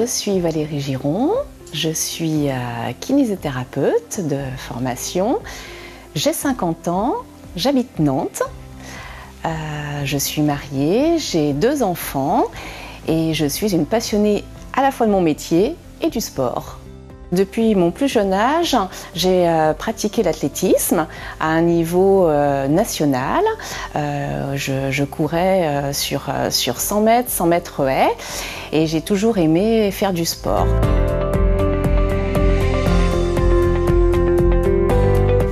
Je suis Valérie Giron, je suis kinésithérapeute de formation, j'ai 50 ans, j'habite Nantes, je suis mariée, j'ai 2 enfants et je suis une passionnée à la fois de mon métier et du sport. Depuis mon plus jeune âge, j'ai pratiqué l'athlétisme à un niveau national. Je courais sur 100 mètres, 100 mètres haies et j'ai toujours aimé faire du sport.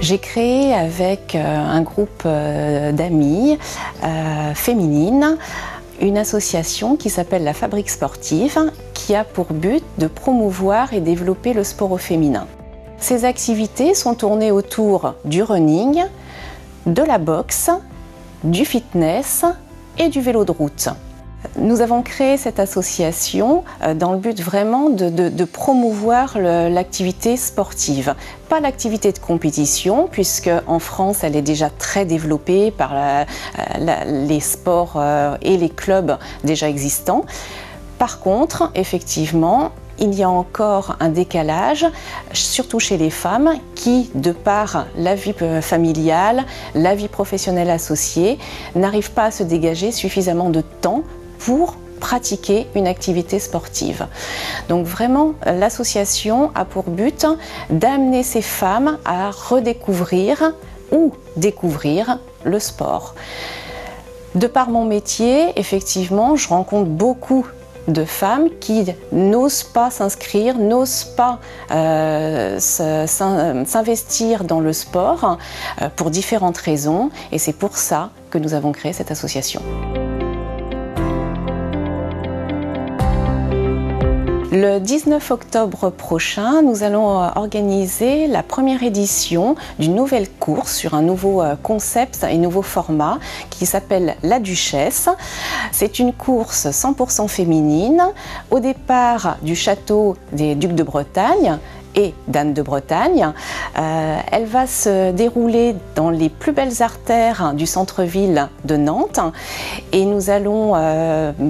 J'ai créé avec un groupe d'amies féminines une association qui s'appelle la Fabrique Sportive, qui a pour but de promouvoir et développer le sport au féminin. Ces activités sont tournées autour du running, de la boxe, du fitness et du vélo de route. Nous avons créé cette association dans le but vraiment de promouvoir l'activité sportive. Pas l'activité de compétition, puisque en France elle est déjà très développée par les sports et les clubs déjà existants. Par contre, effectivement, il y a encore un décalage, surtout chez les femmes, qui, de par la vie familiale, la vie professionnelle associée, n'arrivent pas à se dégager suffisamment de temps pour pratiquer une activité sportive. Donc vraiment, l'association a pour but d'amener ces femmes à redécouvrir ou découvrir le sport. De par mon métier, effectivement, je rencontre beaucoup de femmes qui n'osent pas s'inscrire, n'osent pas s'investir dans le sport pour différentes raisons, et c'est pour ça que nous avons créé cette association. Le 19 octobre prochain, nous allons organiser la première édition d'une nouvelle course sur un nouveau concept et nouveau format qui s'appelle La Duchesse. C'est une course 100% féminine, au départ du château des Ducs de Bretagne et d'Anne de Bretagne. Elle va se dérouler dans les plus belles artères du centre-ville de Nantes et nous allons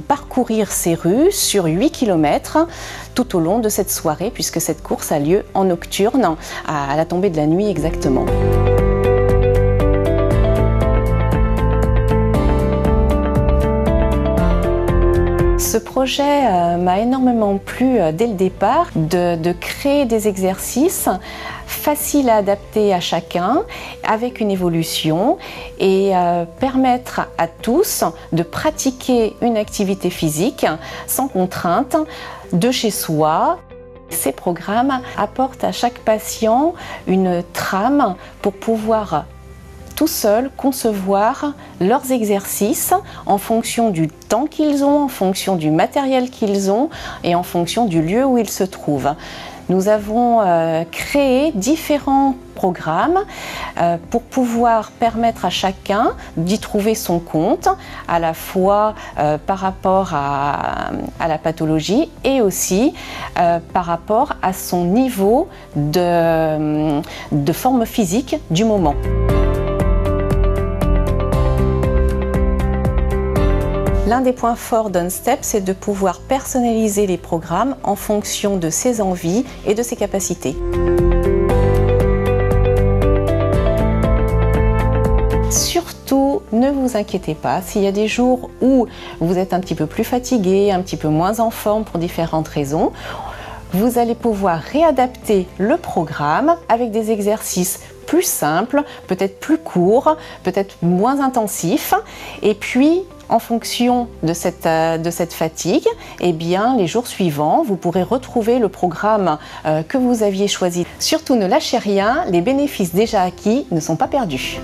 parcourir ces rues sur 8 km tout au long de cette soirée, puisque cette course a lieu en nocturne, à la tombée de la nuit exactement. Ce projet m'a énormément plu dès le départ, de créer des exercices faciles à adapter à chacun, avec une évolution, et permettre à tous de pratiquer une activité physique sans contrainte, de chez soi. Ces programmes apportent à chaque patient une trame pour pouvoir tout seul concevoir leurs exercices en fonction du temps qu'ils ont, en fonction du matériel qu'ils ont et en fonction du lieu où ils se trouvent. Nous avons créé différents programmes pour pouvoir permettre à chacun d'y trouver son compte, à la fois par rapport à la pathologie et aussi par rapport à son niveau de forme physique du moment. L'un des points forts d'UnStep, c'est de pouvoir personnaliser les programmes en fonction de ses envies et de ses capacités. Surtout, ne vous inquiétez pas, s'il y a des jours où vous êtes un petit peu plus fatigué, un petit peu moins en forme pour différentes raisons, vous allez pouvoir réadapter le programme avec des exercices plus simples, peut-être plus courts, peut-être moins intensifs, et puis en fonction de cette fatigue, eh bien, les jours suivants, vous pourrez retrouver le programme que vous aviez choisi. Surtout, ne lâchez rien, les bénéfices déjà acquis ne sont pas perdus.